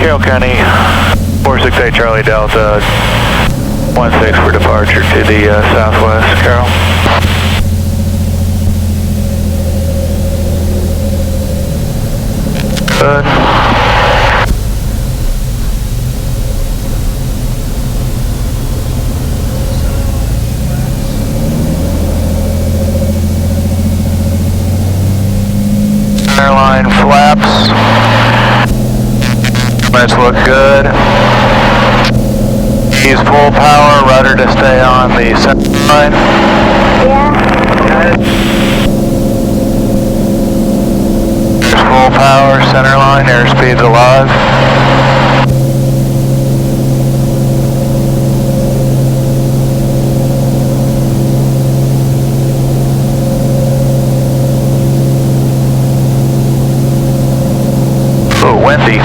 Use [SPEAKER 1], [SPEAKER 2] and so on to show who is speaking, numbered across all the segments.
[SPEAKER 1] Carroll County, 468 Charlie Delta, 16 for departure to the southwest, Carroll. Good. Airline flaps. Let's look good. Use full power, rudder to stay on the center line.
[SPEAKER 2] Yeah.
[SPEAKER 1] There's full power, center line, airspeed's alive. Oh, windy.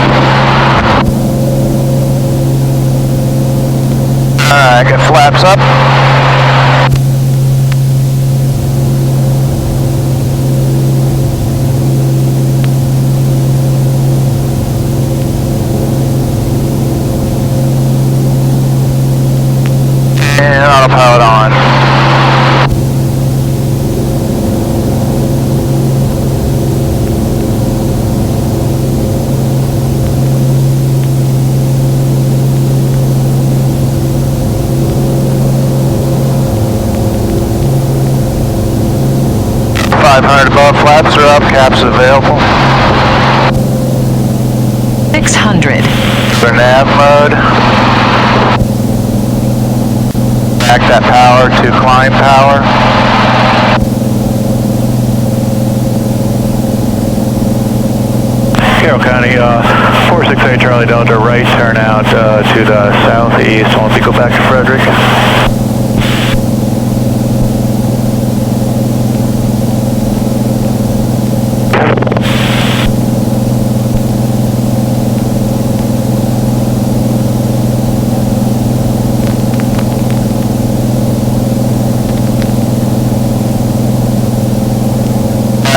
[SPEAKER 1] Alright, get flaps up. And autopilot on. Above, flaps are up, caps available.
[SPEAKER 3] 600.
[SPEAKER 1] For nav mode. Back that power to climb power. Carroll County, 468 Charlie Delta, right turn out to the southeast. Won't you go back to Frederick?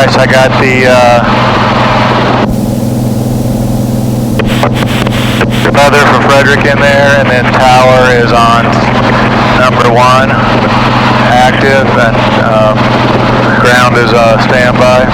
[SPEAKER 1] Nice, I got the weather for Frederick in there, and then tower is on number 1, active, and ground is standby.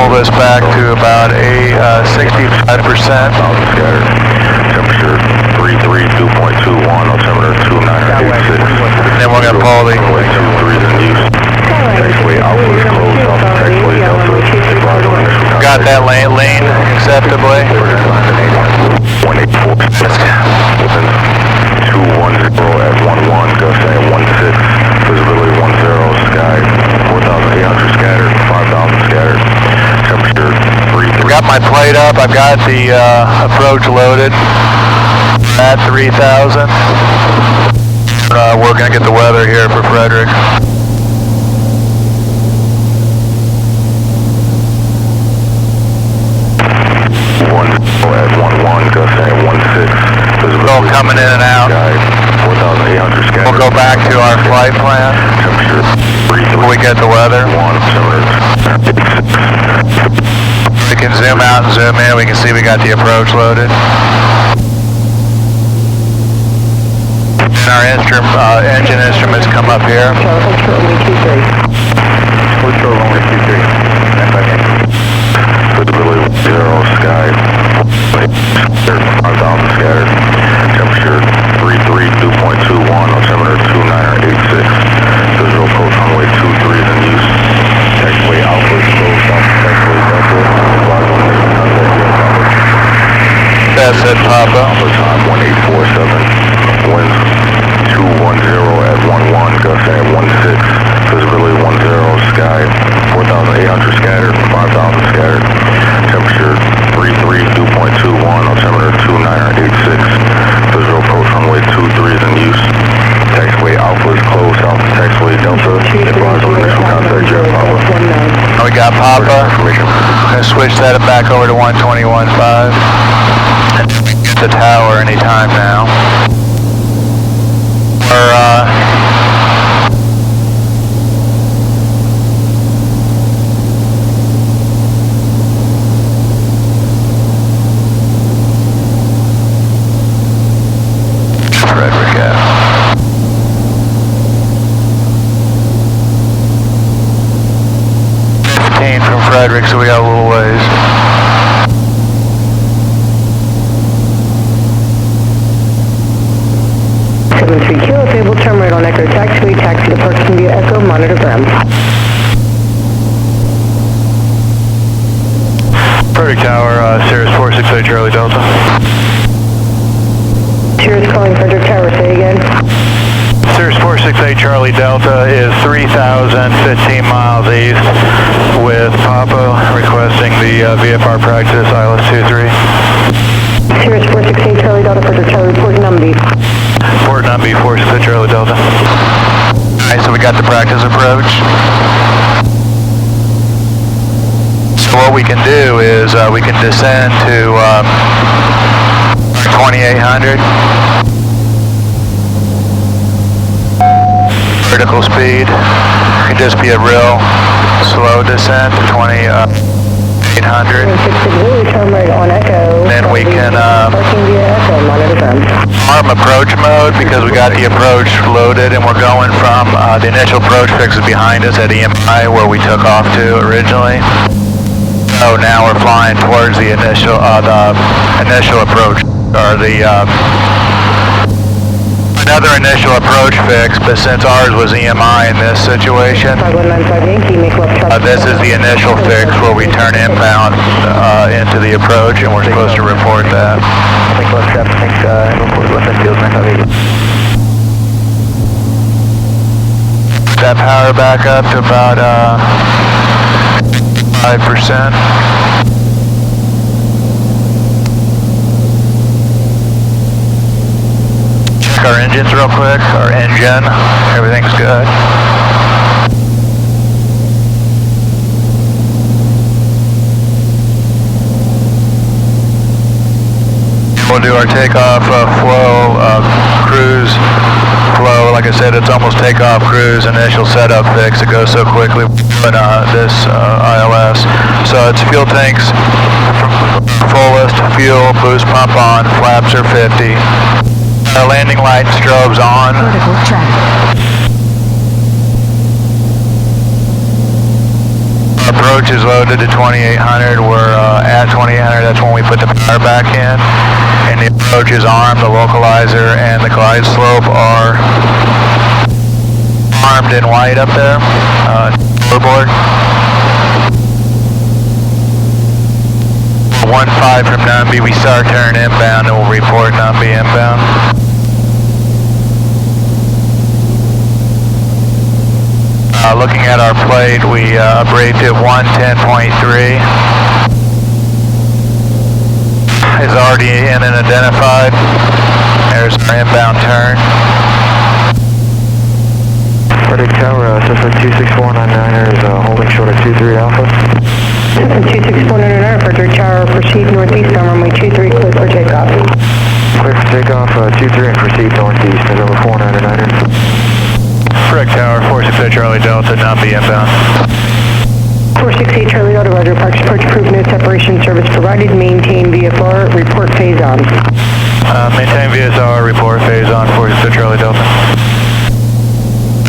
[SPEAKER 1] This back to about a 65%.
[SPEAKER 4] Temperature 33, 2.21, altimeter 2986.
[SPEAKER 1] Then we're going to pull the
[SPEAKER 4] runway 23 in use. Taxiway Alpha is closed off. Taxiway Delta.
[SPEAKER 1] got that lane acceptably.
[SPEAKER 4] 184. 210 at 11, gust at 16. Visibility 10, sky 4,800 scattered, 5,000 scattered. Temperature 33.
[SPEAKER 1] Got my plate up. I've got the approach loaded at 3,000. We're going to get the weather here for Frederick.
[SPEAKER 4] At 11, gust at 16.
[SPEAKER 1] Visibility coming in and out.
[SPEAKER 4] Sky 4,800 scattered.
[SPEAKER 1] We'll go back to our flight plan.
[SPEAKER 4] Temperature 33.
[SPEAKER 1] When we get the weather. We can zoom out and zoom in. We can see we got the approach loaded. And our engine instruments come up here.
[SPEAKER 4] Visibility 0, sky 5,000 scattered. Temperature 33, 2.21, altimeter 2986. Visual approach runway 23 is in use. Taxiway Alpha is closed off.
[SPEAKER 1] we got Papa. Gonna switch that back over to 121.5. And we can get the tower anytime now. Frederick F. 15 from Frederick, so we got a little ways.
[SPEAKER 2] Kilo, table terminate on Echo taxiway, taxi to parking via Echo, monitor ground.
[SPEAKER 1] Frederick Tower, Sirius 468 Charlie Delta.
[SPEAKER 2] Sirius calling Frederick Tower, say again.
[SPEAKER 1] Sirius 468 Charlie Delta is 3,015 miles east with Papa requesting the VFR practice ILS 23.
[SPEAKER 2] Sirius 468 Charlie Delta, Frederick Tower, report Numby.
[SPEAKER 1] Port Numby 468 Charlie Delta. Alright, so we got the practice approach. So what we can do is we can descend to 2800. Vertical speed. It can just be a real slow descent to 2800. Then we can arm approach mode because we got the approach loaded and we're going from the initial approach fix is behind us at EMI where we took off to originally. So now we're flying towards the initial approach or another initial approach fix, but since ours was EMI in this situation, this is the initial fix where we turn inbound into the approach and we're supposed to report that. That power back up to about 5%. Check our engines real quick. Our engine, everything's good. We'll do our takeoff flow, cruise flow. Like I said, it's almost takeoff cruise, initial setup fix. It goes so quickly in this ILS. So it's fuel tanks fullest, fuel, boost pump on, flaps are 50. Our landing light strobes on. Approach is loaded to 2800. We're at 2800. That's when we put the power back in. And the approach is armed. The localizer and the glide slope are armed in white up there. Board. 15 from Numby. We start turning inbound and we'll report Numby inbound. Looking at our plate, we braked at 110.3. Is already in and identified. There's our inbound turn.
[SPEAKER 4] Frederick Tower, suspect 26499 is holding short of 23 Alpha.
[SPEAKER 2] 26499, Frederick Tower, proceed northeast on runway 23, clear for takeoff.
[SPEAKER 4] Clear for takeoff, 23 and proceed northeast, November 499er.
[SPEAKER 1] Frederick Tower, 468 Charlie Delta, Numby inbound.
[SPEAKER 2] 468 Charlie Delta, roger, approach approved, no separation service provided, maintain VFR, report phase on.
[SPEAKER 1] Maintain VSR, report phase on, 468 Charlie Delta.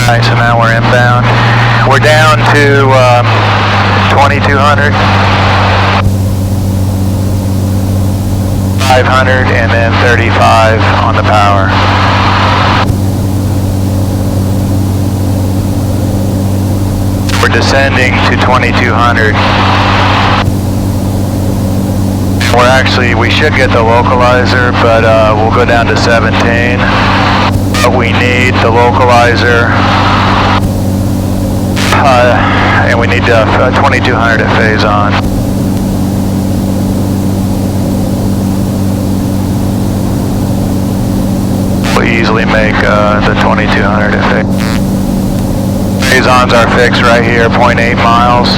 [SPEAKER 1] Alright, so now we're inbound. We're down to 2200. 500 and then 35 on the power. We're descending to 2200. We should get the localizer, but we'll go down to 17. But we need the localizer, and we need 2200 at phase on. We'll easily make the 2200 at phase. Phase ons are fixed right here, 0.8 miles.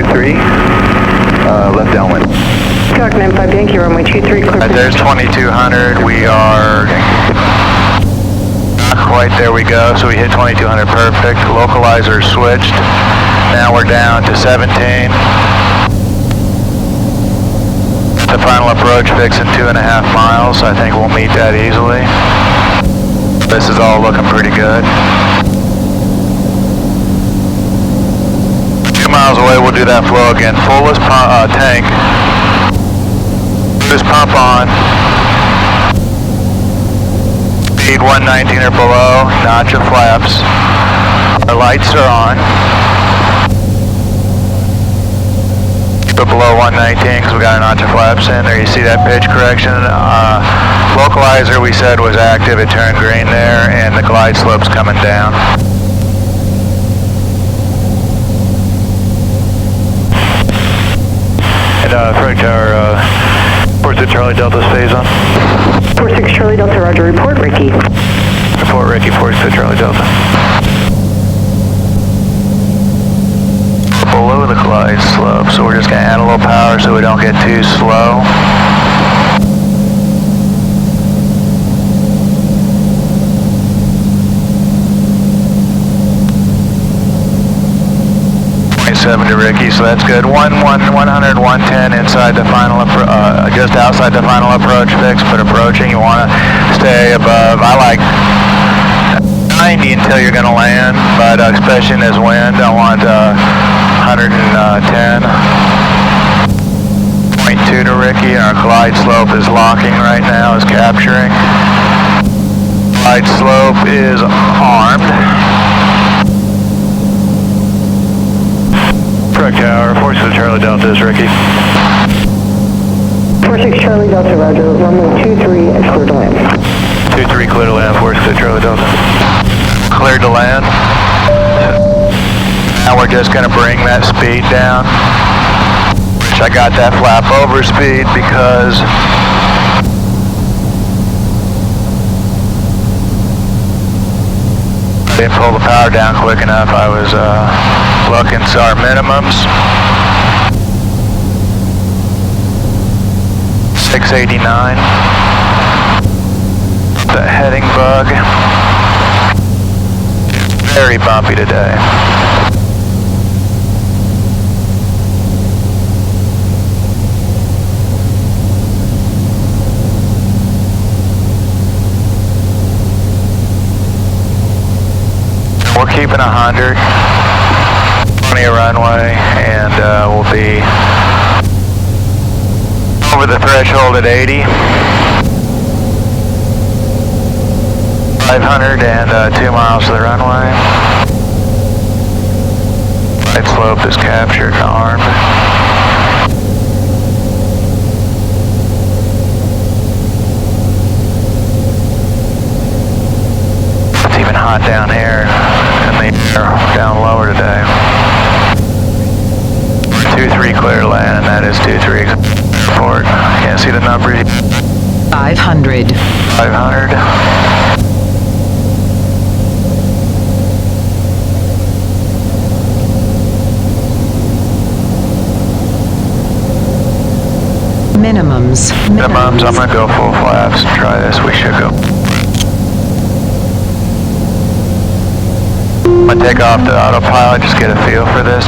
[SPEAKER 4] 23, left downwind.
[SPEAKER 2] Skyhawk 95 Yankee, runway 23, clear for
[SPEAKER 1] There's 2200. We are not quite there. We go. So we hit 2200 perfect. Localizer switched. Now we're down to 17. The final approach fix in 2.5 miles. I think we'll meet that easily. This is all looking pretty good. 2 miles away, we'll do that flow again. Fullest tank. Just pump on. Speed 119 or below. Notch of flaps. Our lights are on. But below 119 because we got a notch of flaps in there. You see that pitch correction? Localizer we said was active. It turned green there, and the glide slope's coming down. And Frank Tower, 46 Charlie Delta stays on.
[SPEAKER 2] 46 Charlie Delta, roger. Report, Ricky.
[SPEAKER 1] Report, Ricky, 46 Charlie Delta. Below the glide slope, so we're just going to add a little power so we don't get too slow. .7 to Ricky, so that's good. 100, 110 inside the final, just outside the final approach fix, but approaching, you want to stay above. I like 90 until you're going to land, but especially in this wind, I want 110. 0.2 to Ricky, and our glide slope is locking right now, is capturing. Glide slope is armed. Correct tower, 46 Charlie Delta is Ricky.
[SPEAKER 2] 46 Charlie Delta, roger. Runway 23 and clear to land.
[SPEAKER 1] 23 clear to land, 46 Charlie Delta. Cleared to land. Now we're just going to bring that speed down. Which I got that flap over speed because I didn't pull the power down quick enough. I was looking, so our minimums 689. The heading bug. Very bumpy today. We're keeping 100, plenty of runway, and we'll be over the threshold at 80. 500 and 2 miles to the runway. Glide slope is captured and armed. It's even hot down here in the air, down lower today. 23 clear to land, and that is 23 airport. Can't see the number.
[SPEAKER 3] 500.
[SPEAKER 1] 500.
[SPEAKER 3] Minimums.
[SPEAKER 1] Minimums, I'm going to go full flaps and try this. We should go. I'm going to take off the autopilot, just get a feel for this.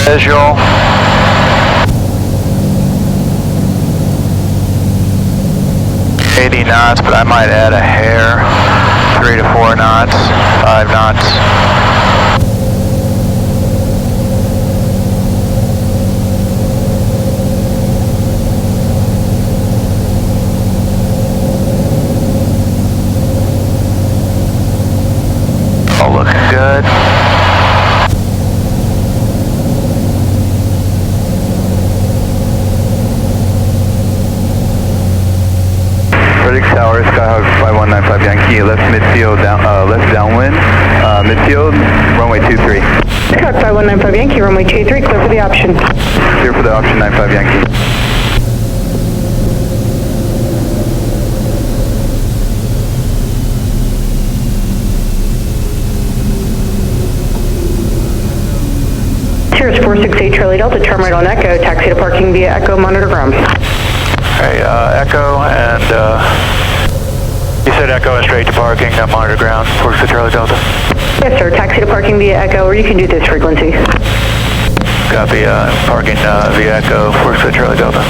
[SPEAKER 1] Visual. .80 knots, but I might add a hair. 3 to 4 knots, 5 knots. All looking good.
[SPEAKER 4] Tower, Skyhawk 5195 Yankee, left midfield, left downwind, midfield, runway 23.
[SPEAKER 2] Skyhawk 5195 Yankee, runway 23, clear for the option.
[SPEAKER 4] Clear for the option, 95 Yankee.
[SPEAKER 2] 468 Charlie Delta, turn right on Echo, taxi to parking via Echo, monitor ground.
[SPEAKER 1] Okay, Echo and, you said Echo and straight to parking, monitor ground, 468 Charlie Delta.
[SPEAKER 2] Yes, sir, taxi to parking via Echo, or you can do this frequency.
[SPEAKER 1] Copy, parking via Echo, 468 Charlie Delta.